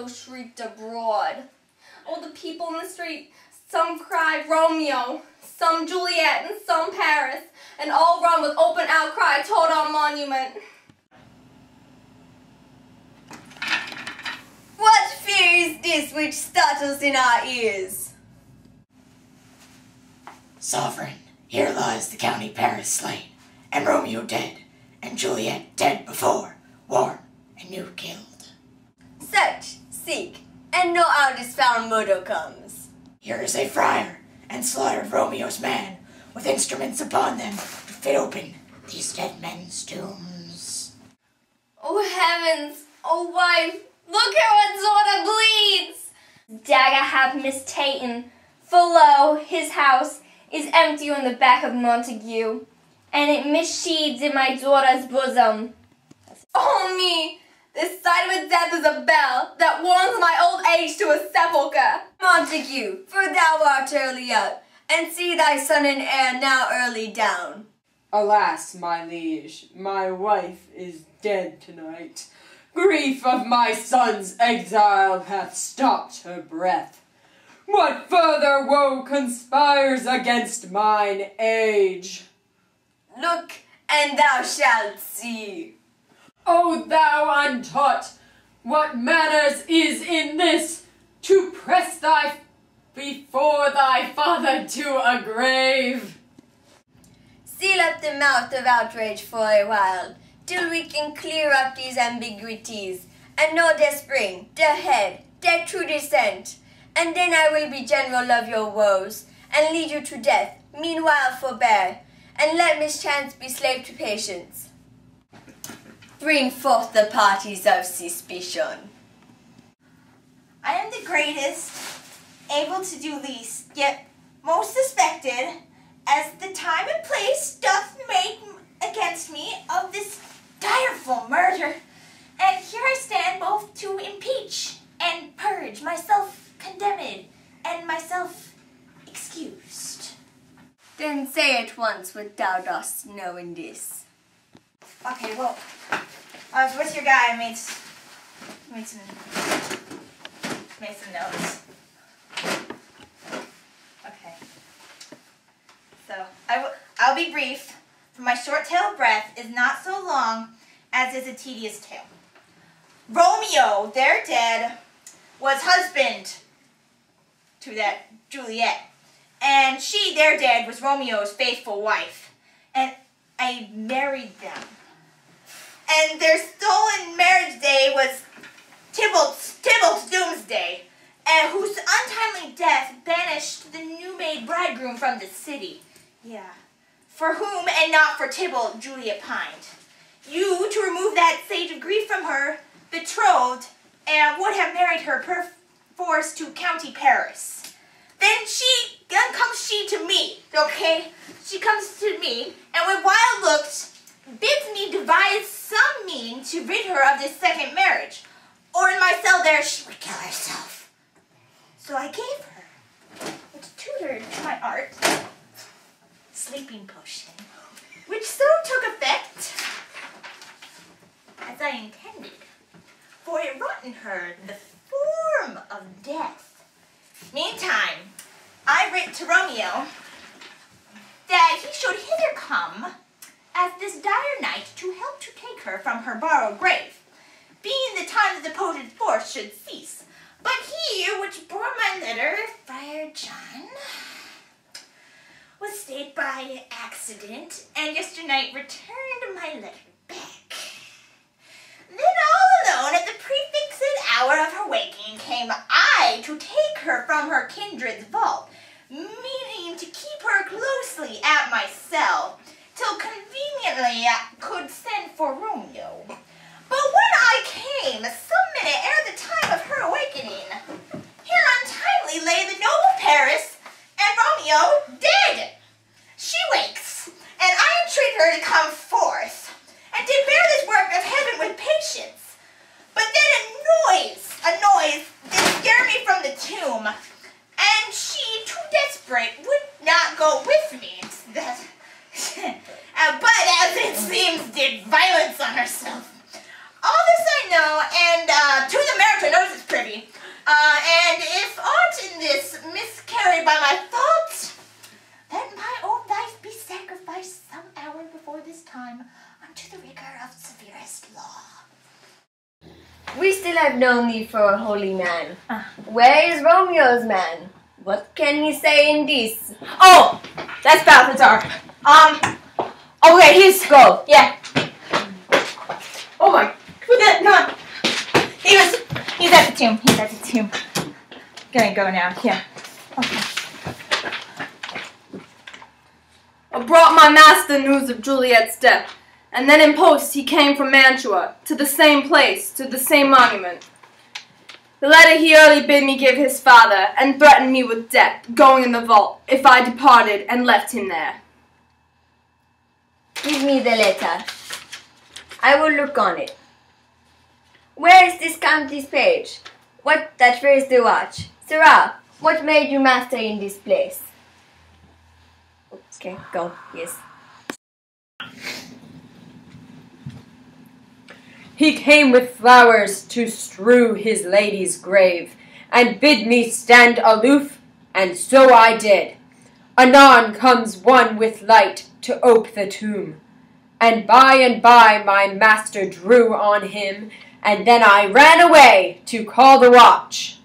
so shrieked abroad. Oh, the people in the street, some cried Romeo, some Juliet, and some Paris, and all run with open outcry toward our monument. What fear is this which startles in our ears? Sovereign, here lies the county Paris slain, and Romeo dead, and Juliet dead before, warm and new killed. Search, seek, and no out is found murder comes. Here is a friar, and slaughtered Romeo's man, with instruments upon them to fit open these dead men's tombs. Oh heavens, oh wife, look how Adzorda bleeds! Dagger hath mistaken, for lo, his house is empty on the back of Montague, and it missheathes in my daughter's bosom. Oh me! This sight of a death is a bell that warns my old age to a sepulchre. Montague, for thou art early up, and see thy son and heir now early down. Alas, my liege, my wife is dead tonight. Grief of my son's exile hath stopped her breath. What further woe conspires against mine age? Look, and thou shalt see. O thou untaught, what manners is in this, to press thy before thy father to a grave? Seal up the mouth of outrage for a while, till we can clear up these ambiguities, and know their spring, their head, their true descent. And then I will be general of your woes, and lead you to death. Meanwhile forbear, and let mischance be slave to patience. Bring forth the parties of suspicion. I am the greatest, able to do least, yet most suspected, as the time and place doth make against me of this direful murder. And here I stand both to impeach and purge, myself condemned and myself excused. Then say at once what thou dost know in this. Okay, well, I was with your guy. I made some notes. Okay. So I'll be brief, for my short tale of breath is not so long as is a tedious tale. Romeo, their dead, was husband to that Juliet, and she, their dead, was Romeo's faithful wife, and I married them. And their stolen marriage day was Tybalt's doomsday, and whose untimely death banished the new-made bridegroom from the city. Yeah, for whom and not for Tybalt Juliet pined. You, to remove that sage of grief from her, betrothed, and would have married her perforce to County Paris. Then comes she to me, okay? She comes to me, and with wild looks, bids me devise some mean to rid her of this second marriage, or in my cell there she would kill herself. So I gave her, which tutored to my art, sleeping potion, which so took effect as I intended, for it wrought in her the form of death. Meantime, I writ to Romeo that he should hither come as this dire night to help to take her from her borrowed grave, being the time the depoted force should cease. But he which bore my letter, Friar John, was stayed by accident, and yesternight returned my letter back. Then all alone at the prefixed hour of her waking came I to take her from her kindred's vault, meaning to keep her closely at my cell, till conveniently I could send for Romeo. But when I came, some minute ere the time of her awakening, here untimely lay the noble Paris, and Romeo dead. She wakes, and I entreat her to come forth, and did bear this work of heaven with patience. But then a noise did scare me from the tomb, and she, too desperate, would not go with me. But as it seems, did violence on herself. All this I know, and to the merit knows it's privy. And if aught in this miscarry by my thoughts, let my own life be sacrificed some hour before this time unto the rigor of severest law. We still have no need for a holy man. Where is Romeo's man? What can he say in this? Oh, that's Balthazar. Okay, he's go. Yeah. Oh my. No, he's at the tomb. He's at the tomb. Gonna go now. Yeah. Okay. I brought my master news of Juliet's death, and then in post he came from Mantua, to the same place, to the same monument. The letter he early bid me give his father, and threatened me with death, going in the vault, if I departed and left him there. Give me the letter. I will look on it. Where is this county's page? What that raised the watch? Sirrah, what made you master in this place? Okay, go. Yes. He came with flowers to strew his lady's grave, and bid me stand aloof, and so I did. Anon comes one with light to ope the tomb, and by my master drew on him, and then I ran away to call the watch.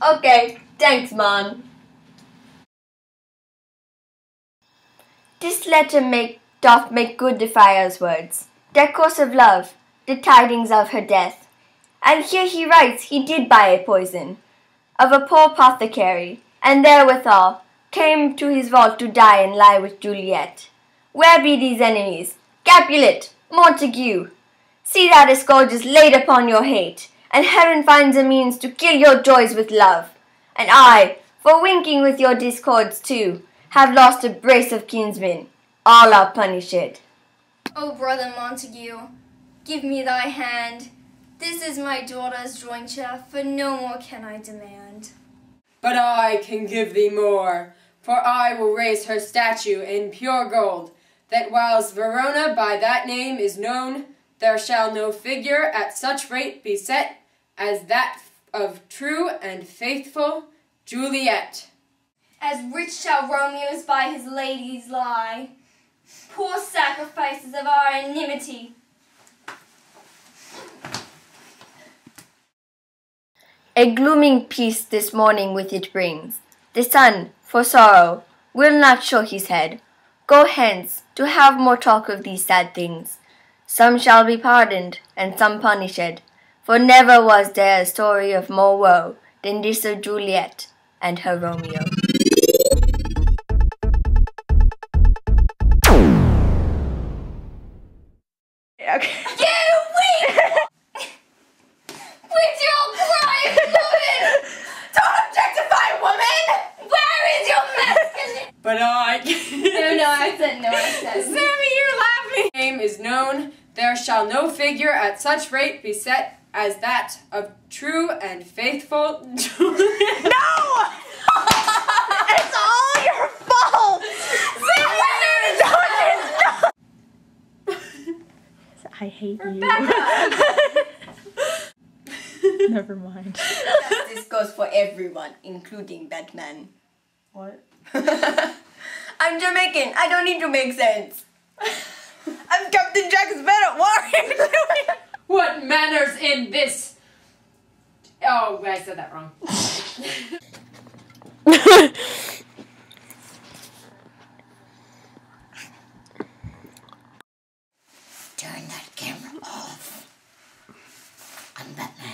Okay, thanks, man. This letter doth make good the friar's words, their course of love, the tidings of her death. And here he writes he did buy a poison of a poor apothecary, and therewithal came to his vault to die and lie with Juliet. Where be these enemies? Capulet, Montague, see that a scourge is laid upon your hate, and heaven finds a means to kill your joys with love. And I, for winking with your discords too, have lost a brace of kinsmen. All are punished. Oh, brother Montague, give me thy hand. This is my daughter's jointure, for no more can I demand. But I can give thee more, for I will raise her statue in pure gold, that whiles Verona by that name is known, there shall no figure at such rate be set as that of true and faithful Juliet. As rich shall Romeo's by his ladies lie, poor sacrifices of our enmity. A glooming peace this morning with it brings. The sun, for sorrow, will not show his head. Go hence, to have more talk of these sad things. Some shall be pardoned, and some punished. For never was there a story of more woe than this of Juliet and her Romeo. Okay. Wait! With your crying woman! Don't objectify a woman! Where is your masculine? But I... No accent. Sammy, you're laughing! Name is known, there shall no figure at such rate be set as that of true and faithful Juliet. No! It's all your fault! I hate you. Rebecca! Never mind. This goes for everyone, including Batman. What? I'm Jamaican. I don't need to make sense. I'm Captain Jack Sparrow. What are you doing? What manners in this? Oh, I said that wrong. Turn that camera off. I'm Batman.